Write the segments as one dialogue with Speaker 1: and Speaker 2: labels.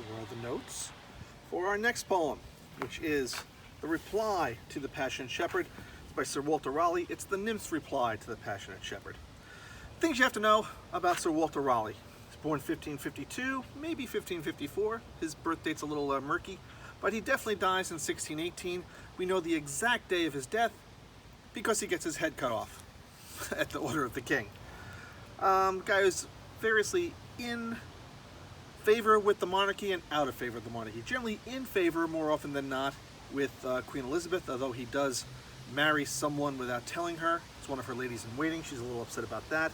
Speaker 1: here are the notes for our next poem, which is the reply to the Passionate Shepherd. It's by Sir Walter Raleigh. It's the Nymph's reply to the Passionate Shepherd. Things you have to know about Sir Walter Raleigh. He was born 1552, maybe 1554. His birth date's a little murky, but he definitely dies in 1618. We know the exact day of his death because he gets his head cut off at the order of the king. Guy who's variously in favor with the monarchy and out of favor with the monarchy. Generally in favor more often than not with Queen Elizabeth, although he does marry someone without telling her. It's one of her ladies in waiting. She's a little upset about that.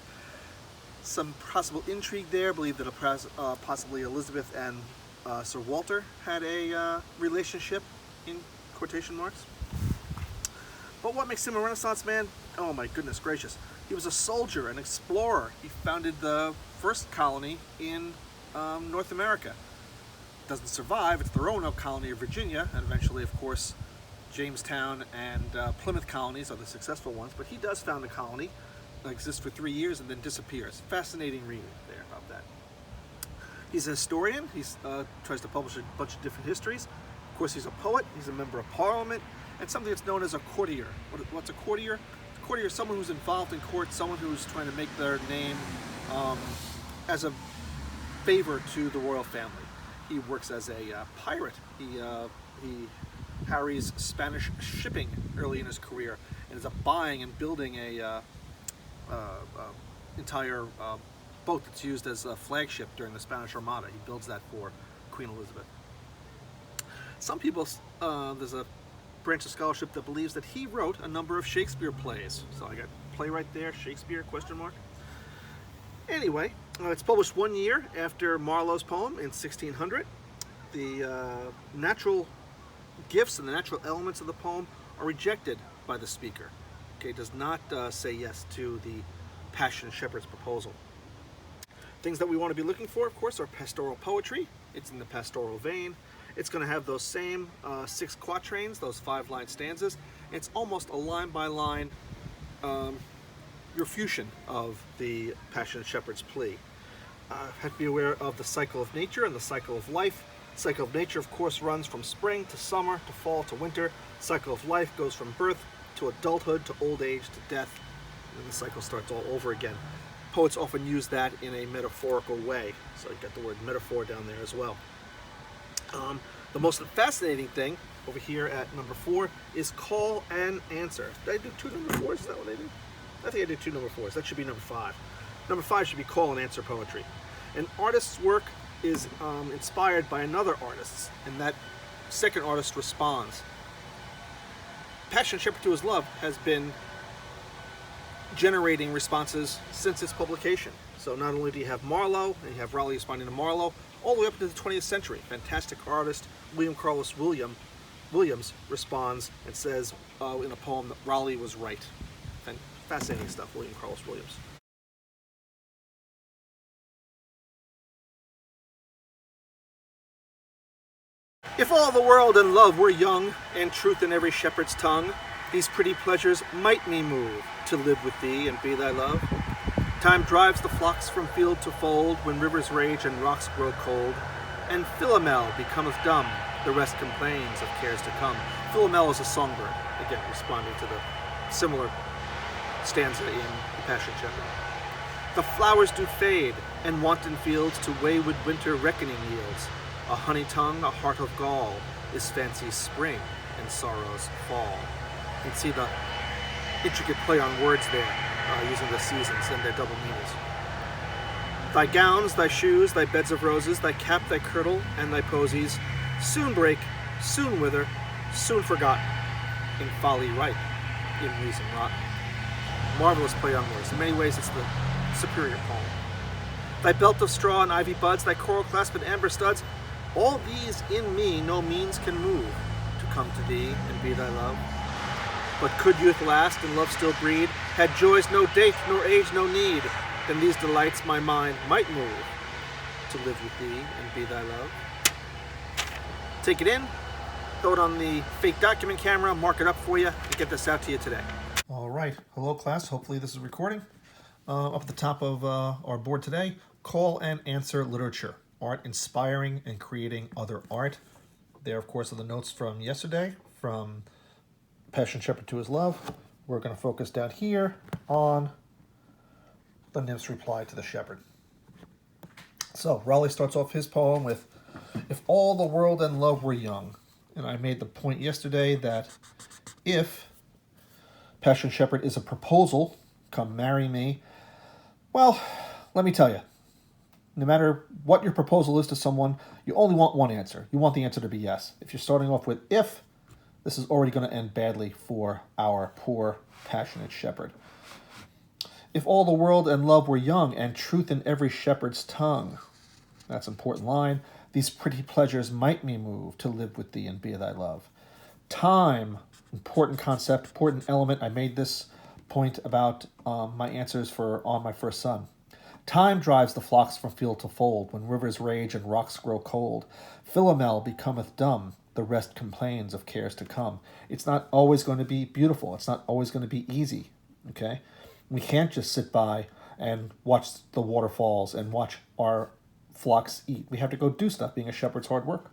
Speaker 1: Some possible intrigue there. I believe that possibly Elizabeth and Sir Walter had a relationship in quotation marks. But what makes him a Renaissance man? Oh my goodness gracious. He was a soldier, an explorer. He founded the first colony in North America. Doesn't survive. It's the Roanoke colony of Virginia, and eventually, of course, Jamestown and Plymouth colonies are the successful ones. But he does found a colony that exists for 3 years and then disappears. Fascinating reading there about that. He's a historian. He tries to publish a bunch of different histories. Of course, he's a poet. He's a member of Parliament, and something that's known as a courtier. What's a courtier? A courtier is someone who's involved in court, someone who's trying to make their name as a favor to the royal family. He works as a pirate. He harries Spanish shipping early in his career and is buying and building a entire boat that's used as a flagship during the Spanish Armada. He builds that for Queen Elizabeth. Some people, there's a branch of scholarship that believes that he wrote a number of Shakespeare plays. So I got playwright there, Shakespeare, question mark. Anyway, it's published 1 year after Marlowe's poem in 1600. The natural gifts and the natural elements of the poem are rejected by the speaker. Okay, does not say yes to the Passionate Shepherd's proposal. Things that we want to be looking for, of course, are pastoral poetry. It's in the pastoral vein. It's going to have those same 6 quatrains, those 5-line stanzas. It's almost a line-by-line refutation of the Passionate Shepherd's plea. Have to be aware of the cycle of nature and the cycle of life. The cycle of nature, of course, runs from spring to summer to fall to winter. The cycle of life goes from birth to adulthood to old age to death, and then the cycle starts all over again. Poets often use that in a metaphorical way, so you got the word metaphor down there as well. The most fascinating thing over here at number 4 is call and answer. Did I do 2 number 4s? Is that what I did? I think I did 2 number 4s. That should be number 5. Number 5 should be call and answer poetry. An artist's work is inspired by another artist's, and that second artist responds. Passionate Shepherd to His Love has been generating responses since its publication. So not only do you have Marlowe, and you have Raleigh responding to Marlowe, all the way up into the 20th century. Fantastic artist William Carlos Williams responds and says in a poem that Raleigh was right. Fascinating stuff, William Carlos Williams. If all the world and love were young, and truth in every shepherd's tongue, these pretty pleasures might me move to live with thee and be thy love. Time drives the flocks from field to fold, when rivers rage and rocks grow cold, and Philomel becometh dumb, the rest complains of cares to come. Philomel is a songbird, again responding to the similar stanza in the Passionate Shepherd. The flowers do fade, and wanton fields to wayward winter reckoning yields. A honey tongue, a heart of gall, is fancy's spring and sorrow's fall. You can see the intricate play on words there, using the seasons and their double meanings. Thy gowns, thy shoes, thy beds of roses, thy cap, thy kirtle, and thy posies, soon break, soon wither, soon forgot, in folly ripe, in reason rot. Marvelous play on words. In many ways, it's the superior poem. Thy belt of straw and ivy buds, thy coral clasp and amber studs, all these in me no means can move to come to thee and be thy love. But could youth last and love still breed, had joys no date nor age no need, then these delights my mind might move to live with thee and be thy love. Take it in, throw it on the fake document camera, mark it up for you, and get this out to you today. All right, hello class, hopefully this is recording. Up at the top of our board today, call and answer literature. art inspiring and creating other art. There, of course, are the notes from yesterday, from Passion Shepherd to His Love. We're going to focus down here on the nymph's reply to the shepherd. So Raleigh starts off his poem with, "If all the world and love were young." And I made the point yesterday that if Passion Shepherd is a proposal, come marry me, well, let me tell you, no matter what your proposal is to someone, you only want one answer. You want the answer to be yes. If you're starting off with if, this is already going to end badly for our poor, passionate shepherd. "If all the world and love were young, and truth in every shepherd's tongue." That's an important line. "These pretty pleasures might me move to live with thee and be thy love." Time, important concept, important element. I made this point about my answers for On My First Son. "Time drives the flocks from field to fold, when rivers rage and rocks grow cold. Philomel becometh dumb, the rest complains of cares to come." It's not always going to be beautiful. It's not always going to be easy, okay? We can't just sit by and watch the waterfalls and watch our flocks eat. We have to go do stuff. Being a shepherd's hard work.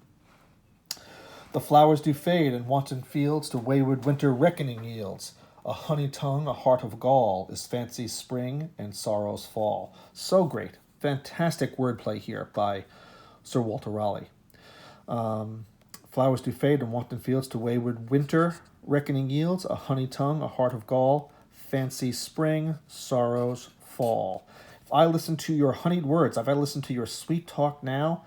Speaker 1: "The flowers do fade, and wanton fields to wayward winter reckoning yields. A honey tongue, a heart of gall, is fancy's spring and sorrow's fall." So great. Fantastic wordplay here by Sir Walter Raleigh. "Flowers do fade, and wanton fields to wayward winter reckoning yields. A honey tongue, a heart of gall, fancy spring, sorrows fall." If I listen to your honeyed words, if I listen to your sweet talk now,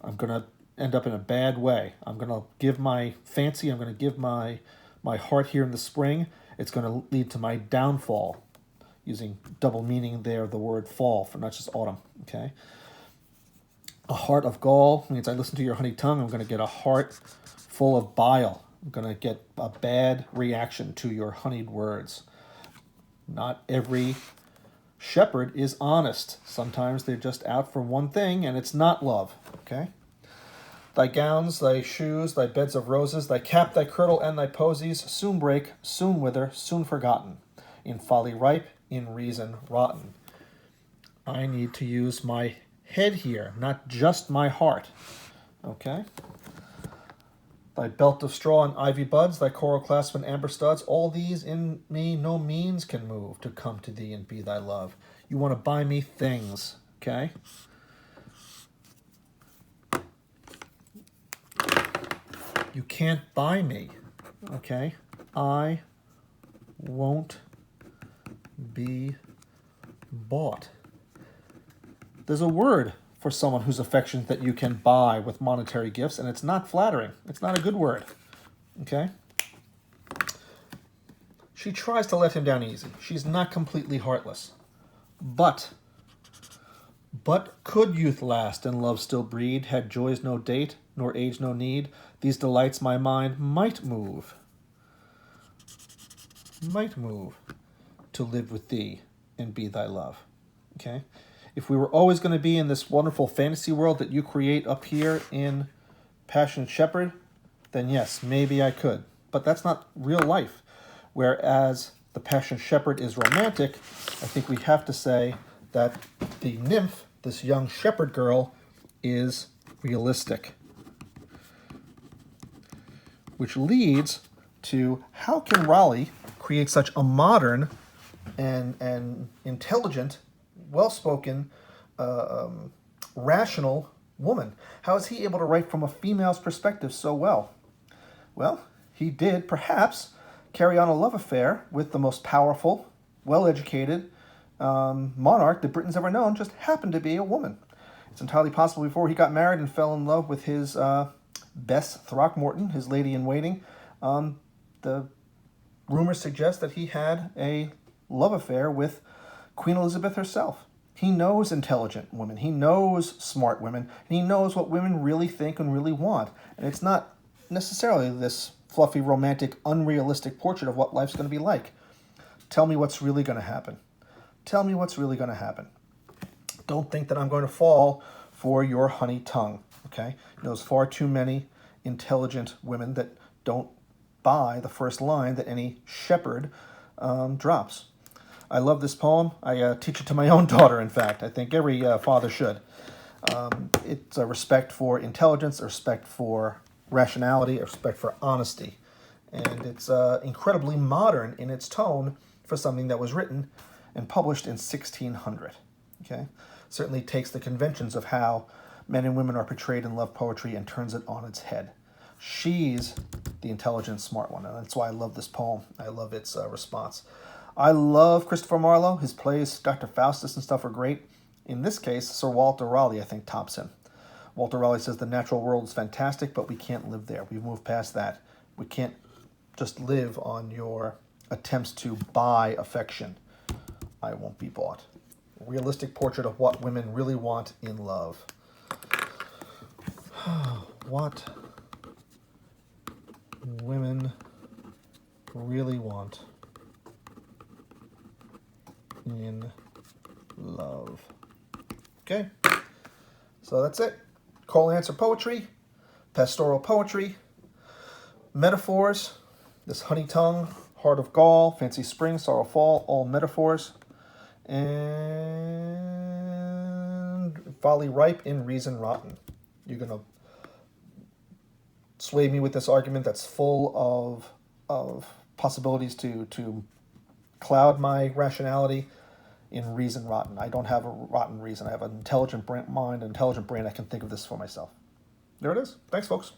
Speaker 1: I'm going to end up in a bad way. I'm going to give my fancy, I'm going to give my heart here in the spring. It's going to lead to my downfall, using double meaning there of the word fall, for not just autumn, okay? "A heart of gall" means I listen to your honey tongue, I'm going to get a heart full of bile. I'm going to get a bad reaction to your honeyed words. Not every shepherd is honest. Sometimes they're just out for one thing, and it's not love, okay? "Thy gowns, thy shoes, thy beds of roses, thy cap, thy kirtle, and thy posies soon break, soon wither, soon forgotten. In folly ripe, in reason rotten." I need to use my head here, not just my heart, okay? "Thy belt of straw and ivy buds, thy coral clasp and amber studs, all these in me no means can move to come to thee and be thy love." You want to buy me things, okay? You can't buy me, okay? I won't be bought. There's a word for someone whose affections that you can buy with monetary gifts, and it's not flattering. It's not a good word, okay? She tries to let him down easy. She's not completely heartless. But could youth last and love still breed, had joys no date, nor age no need, these delights my mind might move to live with thee and be thy love, okay? If we were always going to be in this wonderful fantasy world that you create up here in Passion Shepherd, then yes, maybe I could. But that's not real life. Whereas the Passion Shepherd is romantic, I think we have to say that the nymph, this young shepherd girl, is realistic. Which leads to, how can Raleigh create such a modern and intelligent, well-spoken, rational woman? How is he able to write from a female's perspective so well? Well, he did perhaps carry on a love affair with the most powerful, well-educated monarch the Britain's ever known, just happened to be a woman. It's entirely possible before he got married and fell in love with his Bess Throckmorton, his lady-in-waiting, the rumors suggest that he had a love affair with Queen Elizabeth herself. He knows intelligent women. He knows smart women. And he knows what women really think and really want. And it's not necessarily this fluffy, romantic, unrealistic portrait of what life's going to be like. Tell me what's really going to happen. Tell me what's really going to happen. Don't think that I'm going to fall for your honey tongue, okay? There's far too many intelligent women that don't buy the first line that any shepherd drops. I love this poem. I teach it to my own daughter, in fact. I think every father should. It's a respect for intelligence, a respect for rationality, a respect for honesty. And it's incredibly modern in its tone for something that was written and published in 1600. Okay? Certainly takes the conventions of how men and women are portrayed in love poetry and turns it on its head. She's the intelligent, smart one, and that's why I love this poem. I love its response. I love Christopher Marlowe. His plays, Dr. Faustus and stuff, are great. In this case, Sir Walter Raleigh, I think, tops him. Walter Raleigh says the natural world is fantastic, but we can't live there. We've moved past that. We can't just live on your attempts to buy affection. I won't be bought. Realistic portrait of what women really want in love. What women really want in love. Okay, so that's it. Call and answer poetry, pastoral poetry, metaphors, this honey tongue, heart of gall, fancy spring, sorrow fall, all metaphors, and folly ripe in reason rotten. You're going to sway me with this argument that's full of possibilities to cloud my rationality in reason rotten. I don't have a rotten reason. I have an intelligent mind, an intelligent brain. I can think of this for myself. There it is. Thanks, folks.